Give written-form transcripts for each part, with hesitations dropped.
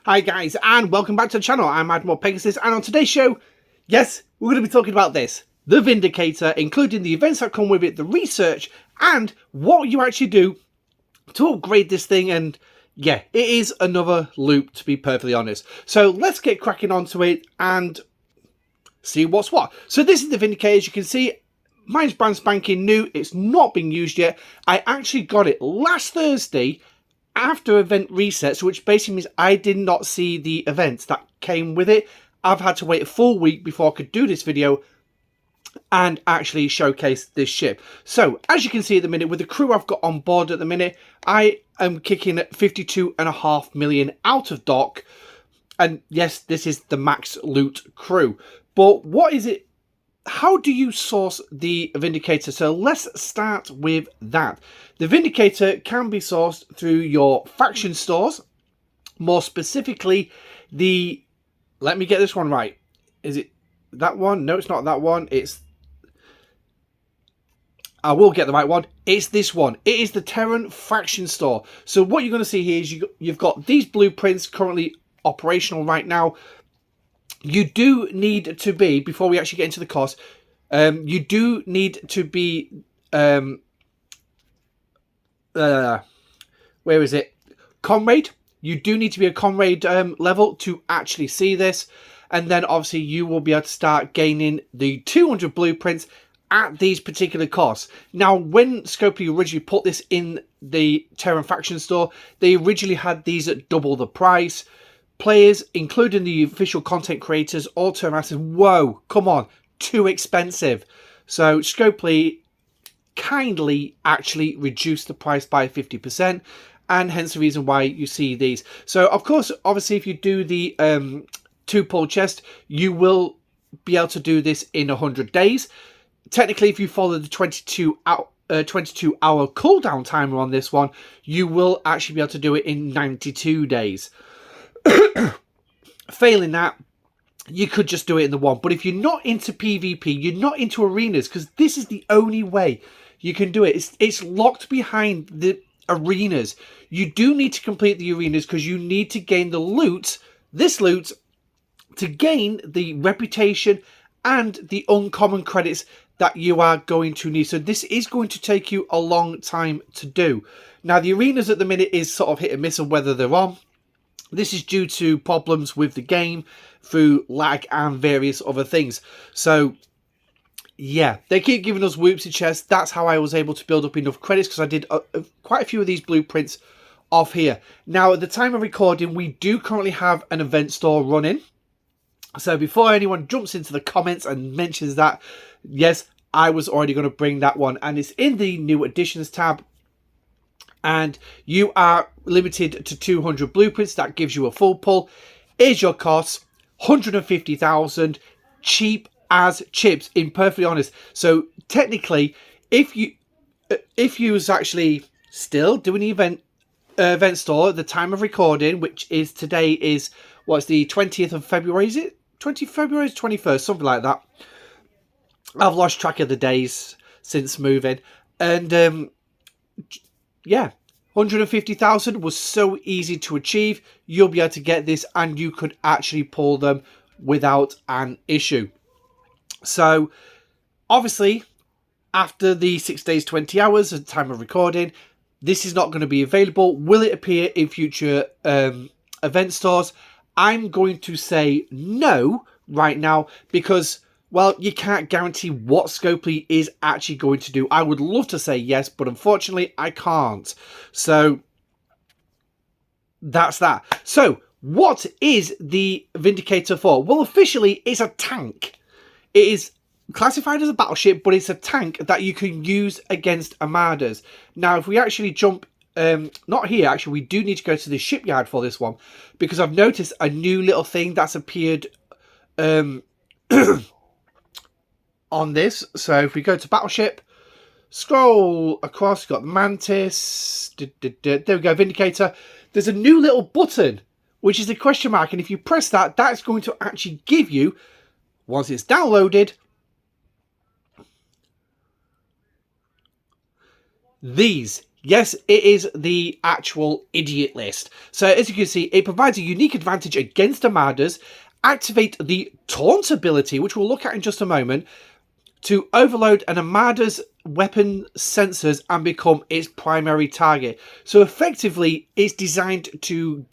Hi guys, and welcome back to the channel. I'm Admiral Pegasus, and on today's show, yes, we're going to be talking about this. The Vindicator, including the events that come with it, the research, and what you actually do to upgrade this thing. And yeah, it is another loop, to be perfectly honest. So let's get cracking onto it and see what's what. So this is the Vindicator. As you can see, mine's brand spanking new. It's not been used yet. I actually got it last Thursday after event resets, which basically means I did not see the events that came with it. I've had to wait a full week before I could do this video and actually showcase this ship. So as you can see at the minute, with the crew I've got on board at the minute, I am kicking at 52.5 million out of dock. And yes, this is the max loot crew. But what is it? How do you source the Vindicator? So let's start with that. The Vindicator can be sourced through your faction stores. More specifically, let me get this one right. Is it that one? No, it's not that one. I will get the right one. It's this one. It is the Terran faction store. So what you're going to see here is you've got these blueprints currently operational right now. You do need to be, before we actually get into the cost, you do need to be, where is it? Comrade. You do need to be a Comrade level to actually see this. And then obviously you will be able to start gaining the 200 blueprints at these particular costs. Now, when Scopely originally put this in the Terran faction store, they originally had these at double the price. Players, including the official content creators, all turned around and said, whoa, come on, too expensive. So Scopely kindly actually reduced the price by 50%, and hence the reason why you see these. So of course, obviously, if you do the 2-pull chest, you will be able to do this in 100 days. Technically, if you follow the 22-hour cooldown timer on this one, you will actually be able to do it in 92 days. Failing that, you could just do it in the one. But if you're not into PvP, you're not into arenas, because this is the only way you can do it. It's locked behind the arenas. You do need to complete the arenas because you need to gain the loot, this loot, to gain the reputation and the uncommon credits that you are going to need. So this is going to take you a long time to do. Now, the arenas at the minute is sort of hit and miss on whether they're on. This is due to problems with the game through lag and various other things. So, yeah, they keep giving us whoopsie chests. That's how I was able to build up enough credits, because I did quite a few of these blueprints off here. Now, at the time of recording, we do currently have an event store running. So before anyone jumps into the comments and mentions that, yes, I was already going to bring that one. And it's in the new additions tab. And you are limited to 200 blueprints. That gives you a full pull. Here's your costs, 150,000, cheap as chips, in perfectly honest. So technically, if you was actually still doing the event store at the time of recording, which is today, is what's the 20th of February? Is it 20th February? 21st, something like that. I've lost track of the days since moving, and yeah, 150,000 was so easy to achieve. You'll be able to get this, and you could actually pull them without an issue. So, obviously, after the 6 days, 20 hours at the time of recording, this is not going to be available. Will it appear in future event stores? I'm going to say no right now, because, well, you can't guarantee what Scopely is actually going to do. I would love to say yes, but unfortunately I can't. So that's that. So what is the Vindicator for? Well, officially it's a tank. It is classified as a battleship, but it's a tank that you can use against Armadas. Now, if we actually jump, not here, actually, we do need to go to the shipyard for this one, because I've noticed a new little thing that's appeared on this. So if we go to battleship, scroll across, you've got the Mantis, there we go, Vindicator. There's a new little button, which is a question mark, and if you press that, that's going to actually give you, once it's downloaded, these Yes, it is the actual idiot list. So as you can see, it provides a unique advantage against Armadas. Activate the taunt ability, which we'll look at in just a moment, to overload an Armada's weapon sensors and become its primary target. So effectively, it's designed to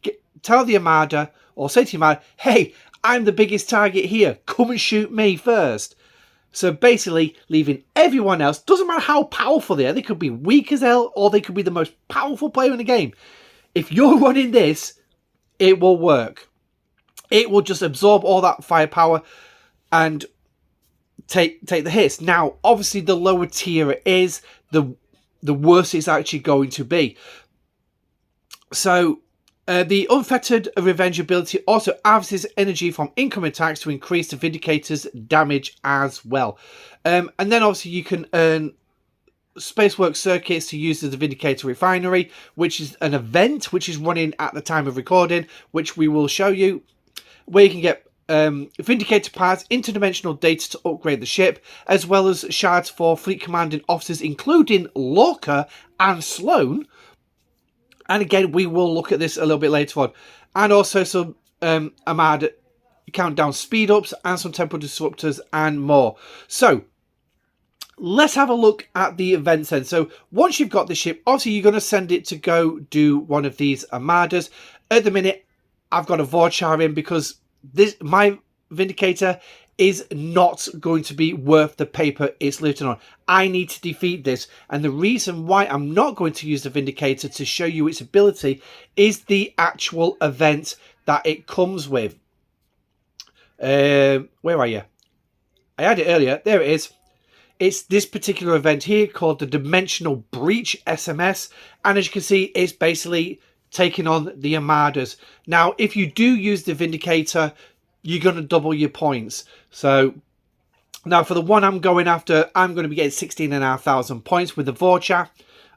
tell the Armada, or say to the Armada, hey, I'm the biggest target here, come and shoot me first. So basically, leaving everyone else, doesn't matter how powerful they are, they could be weak as hell, or they could be the most powerful player in the game. If you're running this, it will work. It will just absorb all that firepower and take the hits. Now, obviously, the lower tier it is, the worse it's actually going to be. So, the Unfettered Revenge ability also harvests energy from incoming attacks to increase the Vindicator's damage as well. And then, obviously, you can earn Spacework circuits to use as the Vindicator Refinery, which is an event which is running at the time of recording, which we will show you, where you can get Vindicator parts, interdimensional data to upgrade the ship, as well as shards for fleet commanding officers, including Lorca and Sloan. And again, we will look at this a little bit later on. And also some Armada countdown speed ups and some temporal disruptors and more. So let's have a look at the events then. So once you've got the ship, obviously you're going to send it to go do one of these Armadas. At the minute, I've got a Vorchar in because my Vindicator is not going to be worth the paper it's written on. I need to defeat this, and the reason why I'm not going to use the Vindicator to show you its ability is the actual event that it comes with. Where are you? I had it earlier. There it is. It's this particular event here called the Dimensional Breach SMS, and as you can see, it's basically taking on the Armadas. Now, if you do use the Vindicator, you're going to double your points. So, now for the one I'm going after, I'm going to be getting 16,500 points with the Vorchar.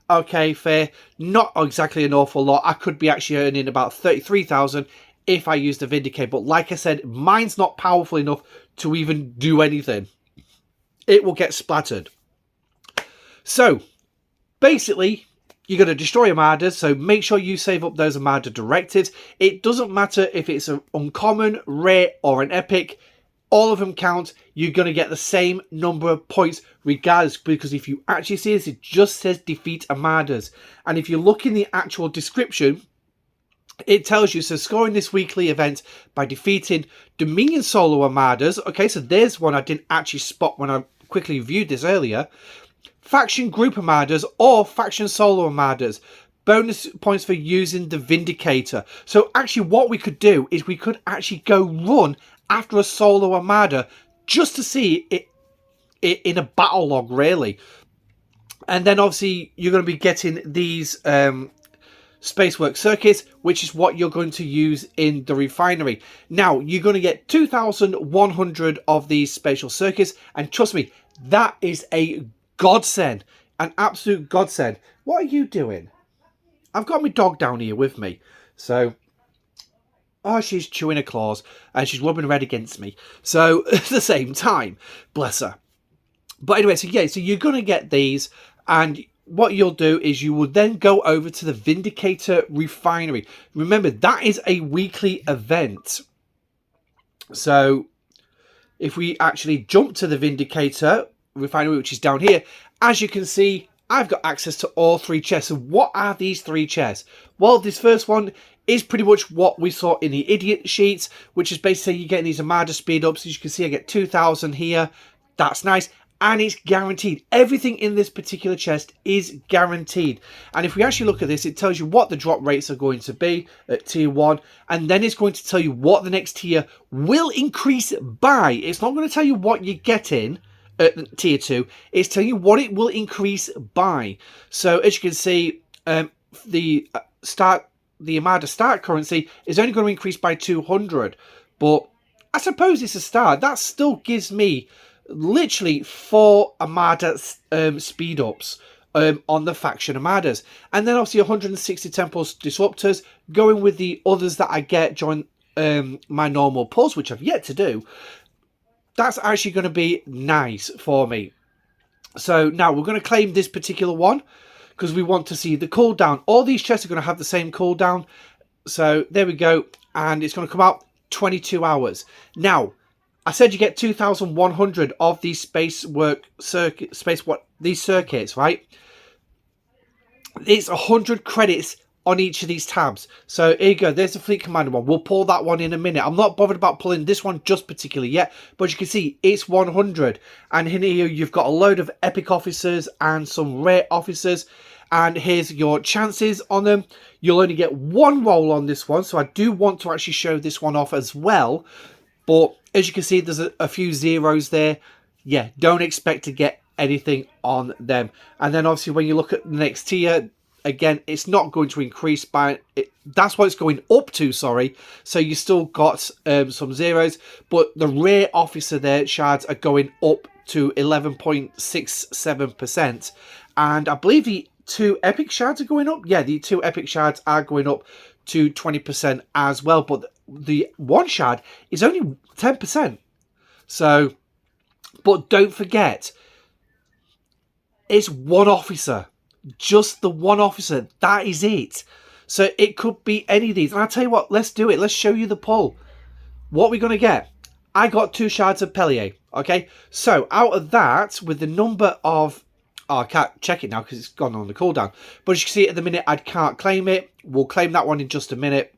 Okay, fair. Not exactly an awful lot. I could be actually earning about 33,000 if I use the Vindicator. But like I said, mine's not powerful enough to even do anything. It will get splattered. So, basically, you're going to destroy Armadas, so make sure you save up those Armada directives. It doesn't matter if it's an uncommon, rare, or an epic. All of them count. You're going to get the same number of points regardless, because if you actually see this, it just says defeat Armadas. And if you look in the actual description, it tells you, so scoring this weekly event by defeating Dominion solo Armadas. Okay, so there's one I didn't actually spot when I quickly viewed this earlier. Faction group Armadas or faction solo Armadas. Bonus points for using the Vindicator. So actually what we could do is we could actually go run after a solo Armada just to see it in a battle log, really. And then obviously you're going to be getting these Spacework circuits, which is what you're going to use in the refinery. Now, you're going to get 2,100 of these spatial circuits, and trust me, that is a godsend, an absolute godsend. What are you doing? I've got my dog down here with me, so she's chewing her claws and she's rubbing her head against me, so at the same time, bless her. But anyway, so yeah, so you're going to get these, and what you'll do is you will then go over to the Vindicator Refinery. Remember, that is a weekly event. So if we actually jump to the Vindicator Refinery, which is down here, as you can see, I've got access to all three chests. So what are these three chests? Well, this first one is pretty much what we saw in the idiot sheets, which is basically you're getting these Armada speed ups. As you can see, I get 2,000 here. That's nice. And it's guaranteed. Everything in this particular chest is guaranteed. And if we actually look at this, it tells you what the drop rates are going to be at tier 1. And then it's going to tell you what the next tier will increase by. It's not going to tell you what you're getting at tier 2. It's telling you what it will increase by. So as you can see, the Armada start currency is only going to increase by 200. But I suppose it's a start. That still gives me literally 4 Armada speed ups on the faction Armadas, and then obviously 160 temporal disruptors, going with the others that I get during my normal pulls, which I've yet to do. That's actually going to be nice for me. So now we're going to claim this particular one, because we want to see the cooldown. All these chests are going to have the same cooldown. So there we go. And it's going to come out 22 hours. Now, I said you get 2,100 of these these circuits, right? It's 100 credits on each of these tabs. So here you go. There's the Fleet Commander one. We'll pull that one in a minute. I'm not bothered about pulling this one just particularly yet, but you can see it's 100. And in here you've got a load of epic officers and some rare officers. And here's your chances on them. You'll only get one roll on this one, so I do want to actually show this one off as well. But as you can see, there's a few zeros there. Yeah, don't expect to get anything on them. And then obviously when you look at the next tier, again, it's not going to increase by that's what it's going up to, sorry. So you still got some zeros, but the rare officer there shards are going up to 11.67%, and I believe the 2 epic shards are going up. Yeah, the 2 epic shards are going up to 20% as well, but the 1 shard is only 10%. So, but don't forget, it's 1 officer. Just the 1 officer. That is it. So it could be any of these. And I'll tell you what, let's do it. Let's show you the pull. What are we going to get? I got 2 shards of Pellier. Okay. So out of that, with the number of... Oh, I can't check it now because it's gone on the cooldown. But as you can see at the minute, I can't claim it. We'll claim that one in just a minute.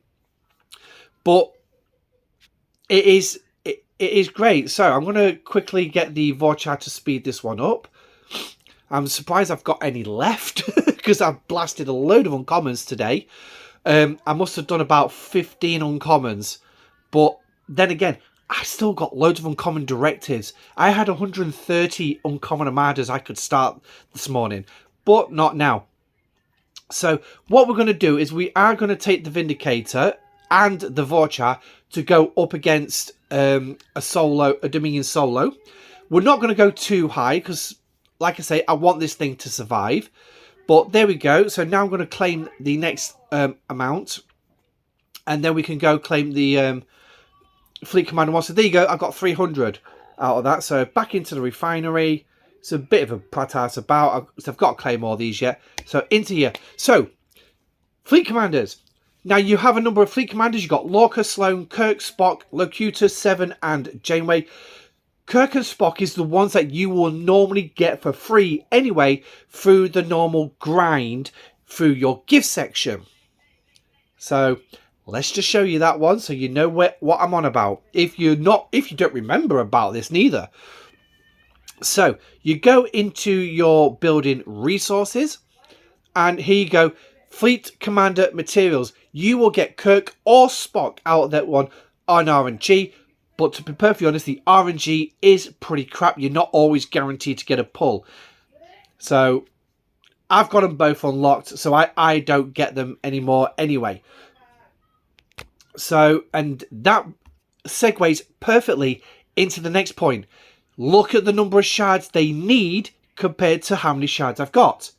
But it is great. So I'm going to quickly get the voucher to speed this one up. I'm surprised I've got any left because I've blasted a load of uncommons today. I must have done about 15 uncommons. But then again, I still got loads of uncommon directives. I had 130 uncommon Armadas I could start this morning, but not now. So what we're going to do is we are going to take the Vindicator and the voucher to go up against a Dominion solo. We're not going to go too high because, like I say, I want this thing to survive. But there we go. So now I'm going to claim the next amount. And then we can go claim the Fleet Commander one. So there you go. I've got 300 out of that. So back into the refinery. It's a bit of a pratas about. I've got to claim all these yet. So into here. So, Fleet Commanders. Now you have a number of Fleet Commanders. You've got Lorca, Sloane, Kirk, Spock, Locutus, Seven, and Janeway. Kirk and Spock is the ones that you will normally get for free anyway through the normal grind through your gift section. So let's just show you that one so you know what I'm on about. If you don't remember about this neither. So you go into your building resources and here you go. Fleet Commander materials. You will get Kirk or Spock out of that one on RNG. But to be perfectly honest, the RNG is pretty crap. You're not always guaranteed to get a pull. So I've got them both unlocked. So I don't get them anymore anyway. So, and that segues perfectly into the next point. Look at the number of shards they need compared to how many shards I've got.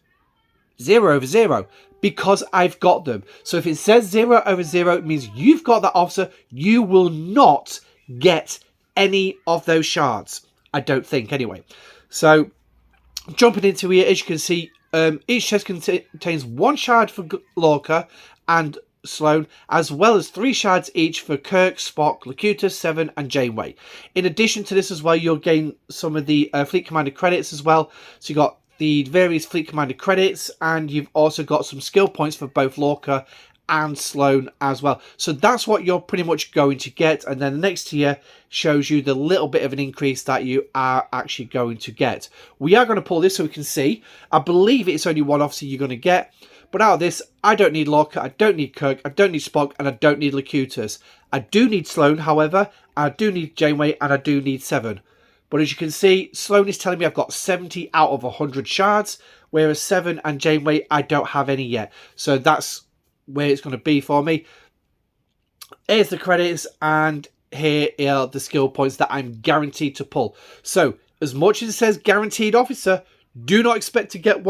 0 over 0. Because I've got them. So if it says 0 over 0, it means you've got that officer. You will not get any of those shards. I don't think anyway. So jumping into here, as you can see, each chest contains 1 shard for Lorca and Sloane, as well as 3 shards each for Kirk, Spock, Locutus, Seven, and Janeway. In addition to this as well, you'll gain some of the Fleet Commander credits as well. So you got the various Fleet Commander credits, and you've also got some skill points for both Lorca and Sloane as well. So that's what you're pretty much going to get. And then the next tier shows you the little bit of an increase that you are actually going to get. We are going to pull this so we can see. I believe it's only 1 officer you're going to get. But out of this, I don't need Lorca, I don't need Kirk, I don't need Spock, and I don't need Locutus. I do need Sloane, however. I do need Janeway, and I do need Seven. But as you can see, Sloane is telling me I've got 70 out of 100 shards, whereas Seven and Janeway, I don't have any yet. So that's where it's going to be for me. Here's the credits, and here are the skill points that I'm guaranteed to pull. So as much as it says guaranteed officer, do not expect to get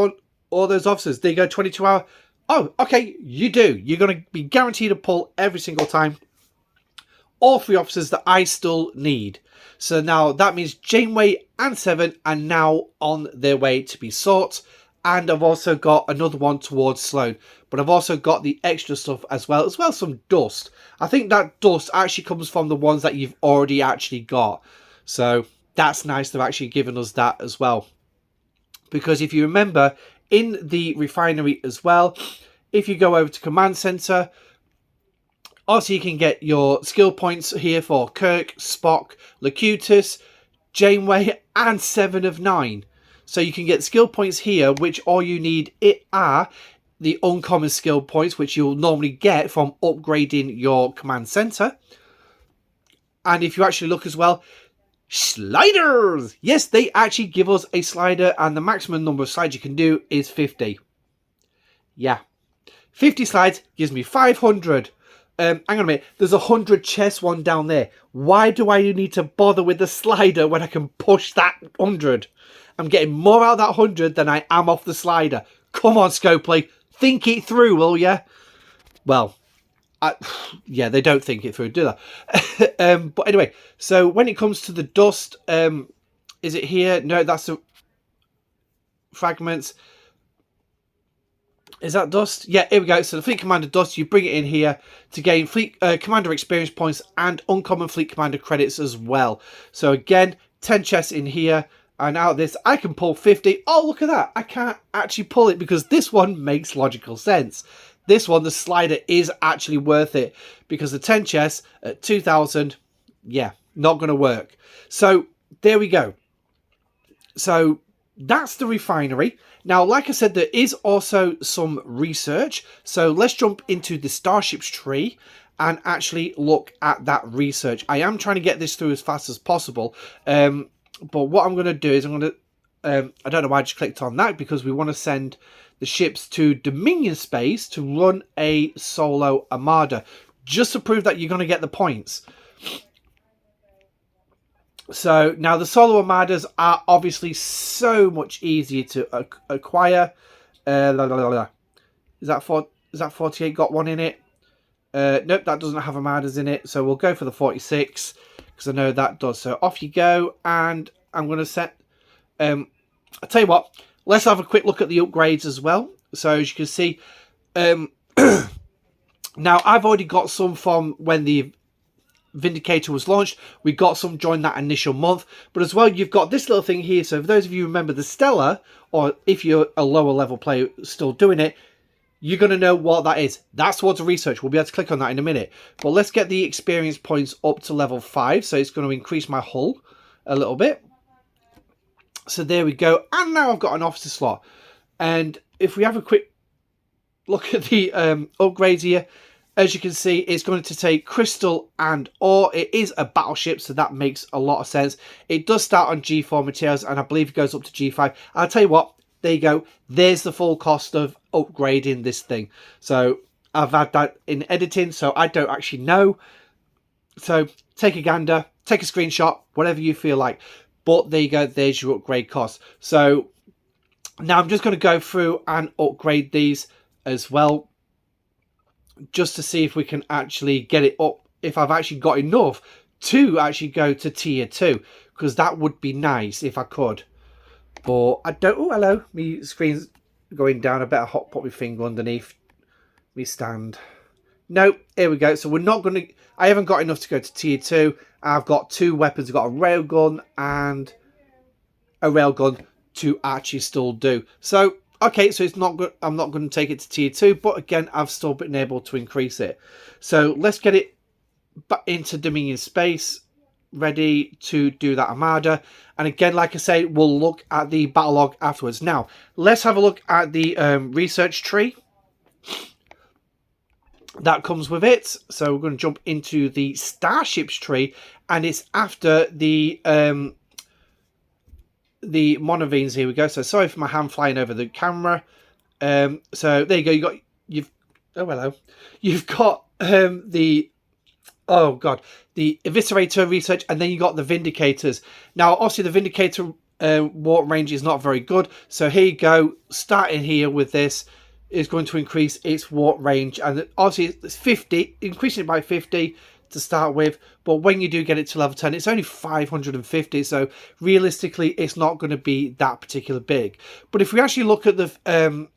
all those officers. There you go, 22 hour. Oh, okay, you do. You're going to be guaranteed to pull every single time. All 3 officers that I still need. So now that means Janeway and Seven are now on their way to be sought. and I've also got another one towards Sloan. But I've also got the extra stuff as well some dust. I think that dust actually comes from the ones that you've already actually got. So that's nice they've actually given us that as well. Because if you remember, in the refinery as well, if you go over to Command Center, also you can get your skill points here for Kirk, Spock, Locutus, Janeway, and 7 of 9. So you can get skill points here, which all you need are the uncommon skill points, which you'll normally get from upgrading your command center. And if you actually look as well, sliders! Yes, they actually give us a slider, and the maximum number of slides you can do is 50. Yeah. 50 slides gives me 500. Hang on a minute, there's 100 chest one down there. Why do I need to bother with the slider when I can push that 100? I'm getting more out of that 100 than I am off the slider. Come on, Scopely. Think it through, will ya? Well, yeah, they don't think it through, do they? But anyway, so when it comes to the dust, is it here? No, that's the fragments. Is that dust? Yeah, here we go. So the Fleet Commander dust, you bring it in here to gain Fleet Commander experience points and uncommon Fleet Commander credits as well. So again, 10 chests in here. And out of this, I can pull 50. Oh, look at that. I can't actually pull it because this one makes logical sense. This one, the slider, is actually worth it because the 10 chests at 2,000, yeah, not going to work. So there we go. So that's the refinery. Now, like I said, there is also some research. So let's jump into the Starships tree and actually look at that research. I am trying to get this through as fast as possible. But what I'm going to do is I'm going to, I don't know why I just clicked on that, because we want to send the ships to Dominion space to run a solo Armada, just to prove that you're going to get the points. So now the solo Armadas are obviously so much easier to acquire. Is that 48 got one in it? Nope, that doesn't have Armadas in it. So we'll go for the 46. Because I know that does. So off you go, and I'm going to set... I'll tell you what, let's have a quick look at the upgrades as well. So as you can see, now I've already got some from when the Vindicator was launched. We got some during that initial month. But as well, you've got this little thing here. So for those of you who remember the Stellar, or if you're a lower level player still doing it, you're going to know what that is. That's towards the research. We'll be able to click on that in a minute. But let's get the experience points up to level 5. So it's going to increase my hull a little bit. So there we go. And now I've got an officer slot. And if we have a quick look at the upgrades here, as you can see, it's going to take crystal and ore. It is a battleship, so that makes a lot of sense. It does start on G4 materials, and I believe it goes up to G5. I'll tell you what. There you go. There's the full cost of upgrading this thing. So I've had that in editing, so I don't actually know. So take a gander, take a screenshot, whatever you feel like. But there you go. There's your upgrade cost. So now I'm just going to go through and upgrade these as well, just to see if we can actually get it up, if I've actually got enough to actually go to tier 2, because that would be nice if I could. But I don't... Oh, hello. My screen's going down. I better hot put my finger underneath me stand. No, here we go. So we're not going to... I haven't got enough to go to tier 2. I've got 2 weapons. I've got a railgun and a railgun to actually still do. So, okay, so it's not good. I'm not going to take it to tier 2. But again, I've still been able to increase it. So let's get it back into Dominion space. Ready to do that Armada. And again, like I say, we'll look at the battle log afterwards. Now, let's have a look at the research tree that comes with it. So we're going to jump into the Starships tree, and it's after the Monovenes. Here we go. So sorry for my hand flying over the camera. So there you go. Oh, hello. You've got the... Oh, God. The Eviscerator research, and then you got the Vindicators. Now, obviously, the Vindicator warp range is not very good. So here you go. Starting here with this is going to increase its warp range. And obviously, it's 50. Increasing it by 50 to start with, but when you do get it to level 10, it's only 550, so realistically it's not going to be that particular big. But if we actually look at the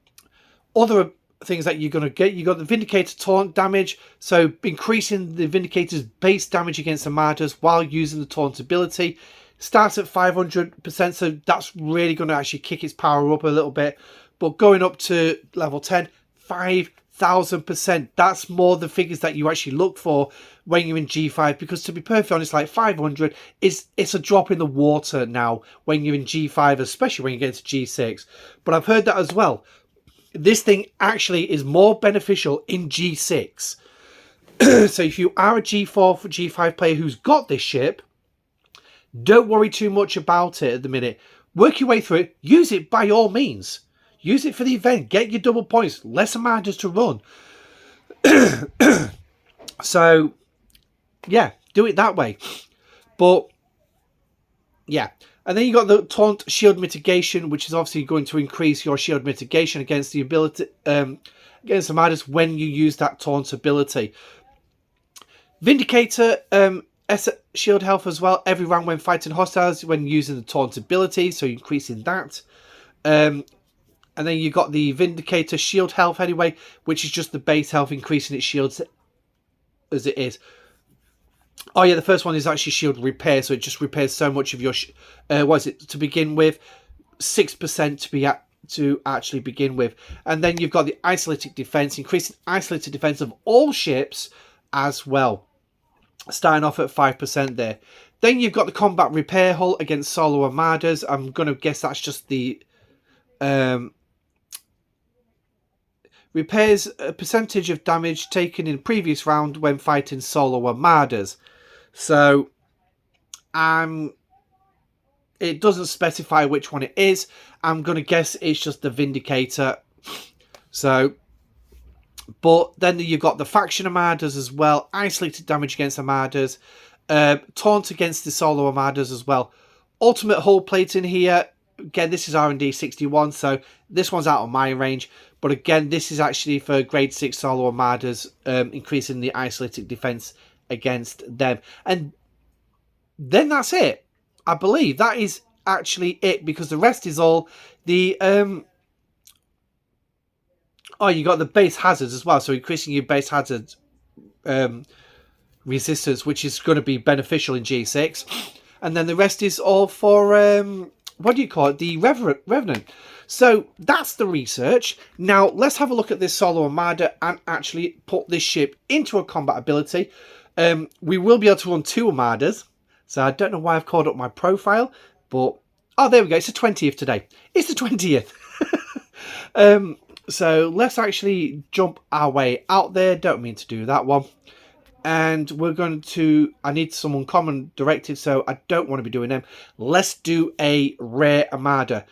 other things that you're going to get, you got the Vindicator taunt damage, so increasing the Vindicator's base damage against Armadas while using the taunt ability. Starts at 500%, so that's really going to actually kick its power up a little bit. But going up to level 10, 5,000%. That's more the figures that you actually look for when you're in G5. Because to be perfectly honest, like 500 it's a drop in the water now when you're in G5, especially when you get to G6. But I've heard that as well. This thing actually is more beneficial in G6. So if you are a G4 for G5 player who's got this ship, don't worry too much about it at the minute. Work your way through it. Use it by all means. Use it for the event. Get your double points. Less Armadas to run. So, yeah, do it that way. But, yeah. And then you got the taunt shield mitigation, which is obviously going to increase your shield mitigation against the ability, against Armadas when you use that taunt ability. Vindicator, shield health as well every round when fighting hostiles when using the taunt ability, so increasing that. And then you got the Vindicator shield health anyway, which is just the base health, increasing its shields as it is. Oh yeah, the first one is actually shield repair, so it just repairs so much of your what is it to begin with, 6% to actually begin with. And then you've got the isolated defense, increasing isolated defense of all ships as well, starting off at 5% there. Then you've got the combat repair hull against solo Armadas. I'm going to guess that's just the repairs a percentage of damage taken in previous round when fighting solo Armadas. So it doesn't specify which one it is. I'm going to guess it's just the Vindicator. So, but then you've got the faction Armadas as well, isolated damage against Armadas, taunt against the solo Armadas as well. Ultimate hull plating here. Again, this is R&D 61, so this one's out of my range. But again, this is actually for grade 6 solo Armadas, increasing the isolated defense against them. And then that's it. I believe that is actually it, because the rest is all the oh, you got the base hazards as well, so increasing your base hazard resistance, which is going to be beneficial in G6. And then the rest is all for what do you call it, the Revenant. So that's the research. Now let's have a look at this solo Armada and actually put this ship into a combat ability. We will be able to run 2 Armadas. So I don't know why I've called up my profile, but oh, there we go. It's the 20th today. It's the 20th. So let's actually jump our way out there. Don't mean to do that one. And we're going to, I need someone common directed, so I don't want to be doing them. Let's do a rare Armada.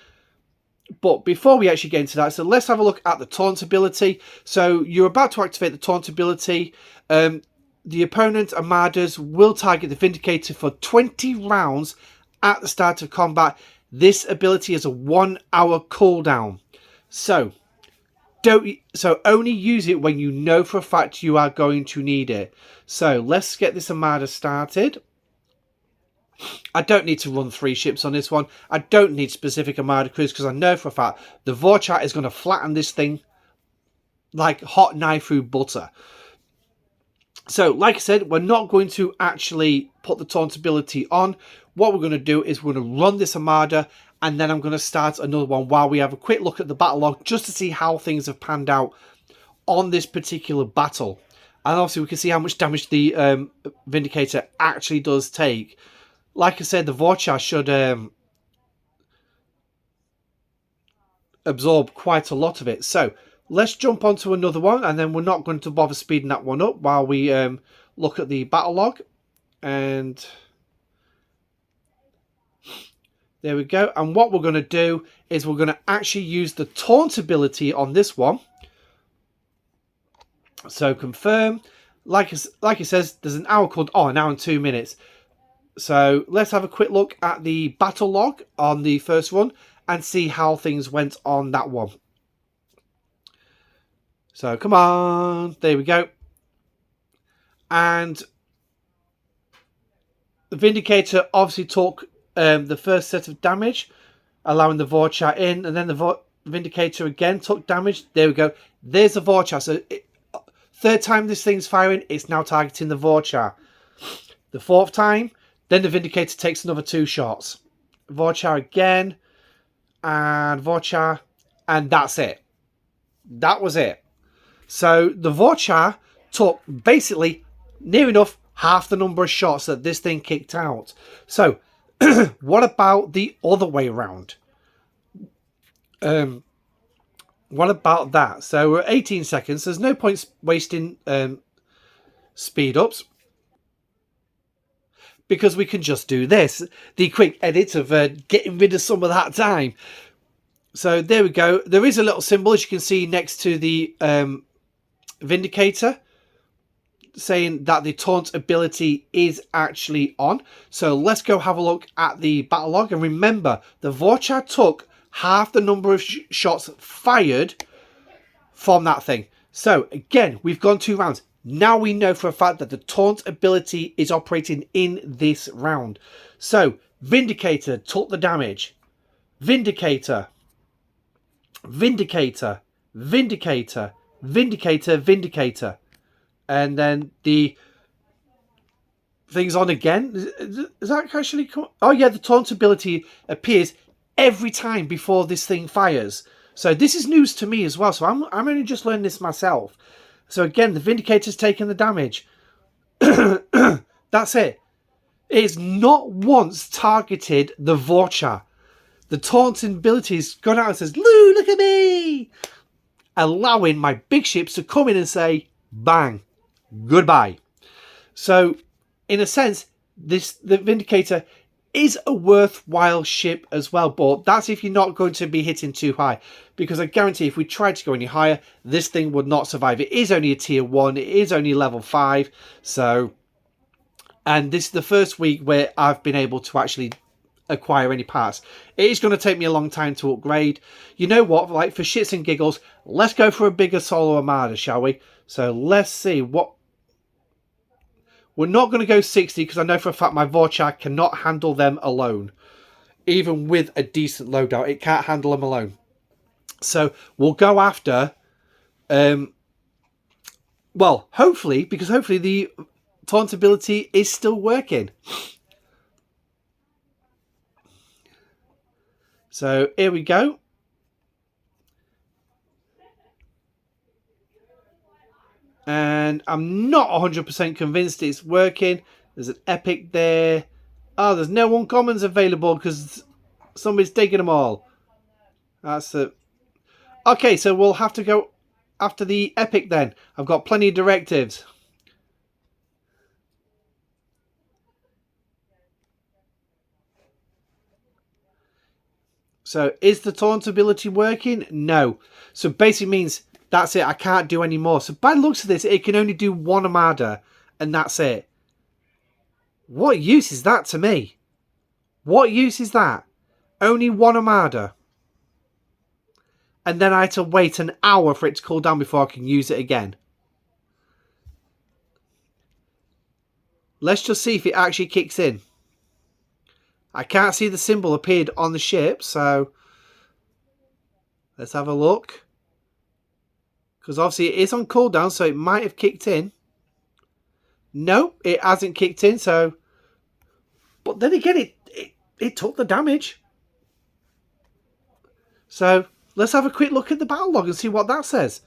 But before we actually get into that, so let's have a look at the taunt ability. So you're about to activate the taunt ability. The opponent Armadas will target the Vindicator for 20 rounds at the start of combat. This ability is a 1-hour cooldown. So only use it when you know for a fact you are going to need it. So let's get this Armada started. I don't need to run 3 ships on this one. I don't need specific Armada crews, because I know for a fact the Vorchat is going to flatten this thing like hot knife through butter. So, like I said, we're not going to actually put the taunt ability on. What we're going to do is we're going to run this Armada, and then I'm going to start another one while we have a quick look at the battle log, just to see how things have panned out on this particular battle. And obviously we can see how much damage the Vindicator actually does take. Like I said, the Vorchat should absorb quite a lot of it. So let's jump onto another one, and then we're not going to bother speeding that one up while we look at the battle log. And there we go. And what we're going to do is we're going to actually use the taunt ability on this one. So confirm. Like it says, there's an hour called, oh, an hour and 2 minutes. So let's have a quick look at the battle log on the first run and see how things went on that one. So come on, there we go. And The Vindicator obviously took the first set of damage, allowing the Vorcha in, and then the Vindicator again took damage. There we go. There's the Vorcha. So third time this thing's firing, it's now targeting the Vorcha. The fourth time, then the Vindicator takes another 2 shots. Vorcha again, and Vorcha, and that's it. That was it. So the Vorcha took basically near enough half the number of shots that this thing kicked out. So what about the other way around? What about that? So we're at 18 seconds. There's no point wasting speed ups, because we can just do this. The quick edit of getting rid of some of that time. So there we go. There is a little symbol, as you can see, next to the Vindicator, saying that the taunt ability is actually on. So let's go have a look at the battle log. And remember, the Vorcha took half the number of shots fired from that thing. So again, we've gone 2 rounds. Now we know for a fact that the taunt ability is operating in this round. So Vindicator took the damage. Vindicator. Vindicator. Vindicator. Vindicator. Vindicator. And then the thing's on again. Is that actually come? Oh yeah, the taunt ability appears every time before this thing fires. So this is news to me as well. So I'm only just learning this myself. So again, the Vindicator's taking the damage. That's it. It's not once targeted the Vorcha. The taunt ability's gone out and says, "Lou, look at me!" Allowing my big ships to come in and say, bang, goodbye. So, in a sense, the Vindicator is a worthwhile ship as well, but that's if you're not going to be hitting too high, because I guarantee if we tried to go any higher, this thing would not survive. It is only a tier 1, it is only level 5, so, and this is the first week where I've been able to actually acquire any parts. It is going to take me a long time to upgrade. You know what, like for shits and giggles, let's go for a bigger solo Armada, shall we? So let's see what... We're not going to go 60 because I know for a fact my Vorcha cannot handle them alone. Even with a decent loadout, it can't handle them alone. So we'll go after... well, hopefully, because hopefully the taunt ability is still working. So here we go. And I'm not 100% convinced it's working. There's an epic there. Oh, there's no uncommons available because somebody's taking them all. That's it. Okay, so we'll have to go after the epic then. I've got plenty of directives. So is the taunt ability working? No. So basically means that's it. I can't do any more. So by the looks of this, it can only do 1 Armada. And that's it. What use is that to me? What use is that? Only 1 Armada. And then I had to wait an hour for it to cool down before I can use it again. Let's just see if it actually kicks in. I can't see the symbol appeared on the ship, so let's have a look. Because obviously it is on cooldown, so it might have kicked in. Nope, it hasn't kicked in, so... But then again, it took the damage. So, let's have a quick look at the battle log and see what that says.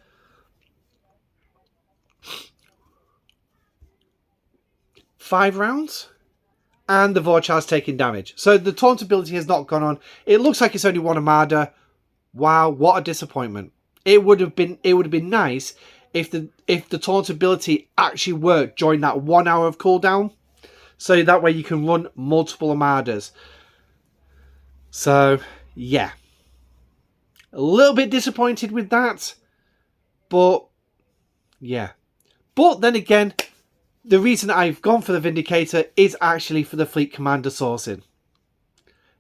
Five rounds. And the Vorcha's taking damage. So the taunt ability has not gone on. It looks like it's only 1 Armada. Wow, what a disappointment. It would have been nice if the taunt ability actually worked during that 1 hour of cooldown. So that way you can run multiple Armadas. So, yeah. A little bit disappointed with that. But, yeah. But then again, the reason I've gone for the Vindicator is actually for the Fleet Commander sourcing.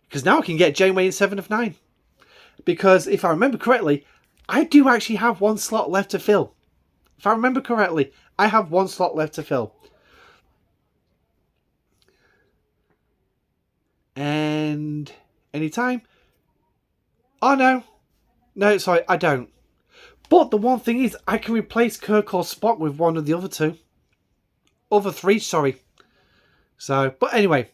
Because now I can get Janeway in 7 of 9. Because if I remember correctly, I do actually have 1 slot left to fill. If I remember correctly, I have 1 slot left to fill. anytime. Oh, no. No, sorry, I don't. But the one thing is, I can replace Kirk or Spock with one of the other two. Other three, sorry. So, but anyway,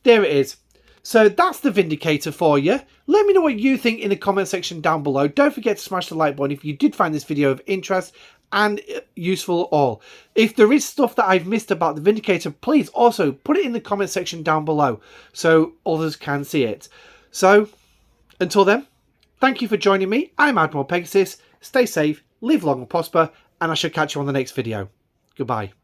there it is. So that's the Vindicator for you. Let me know what you think in the comment section down below. Don't forget to smash the like button if you did find this video of interest and useful at all. If there is stuff that I've missed about the Vindicator, please also put it in the comment section down below so others can see it. So, until then, thank you for joining me. I'm Admiral Pegasus. Stay safe, live long and prosper, and I shall catch you on the next video. Goodbye.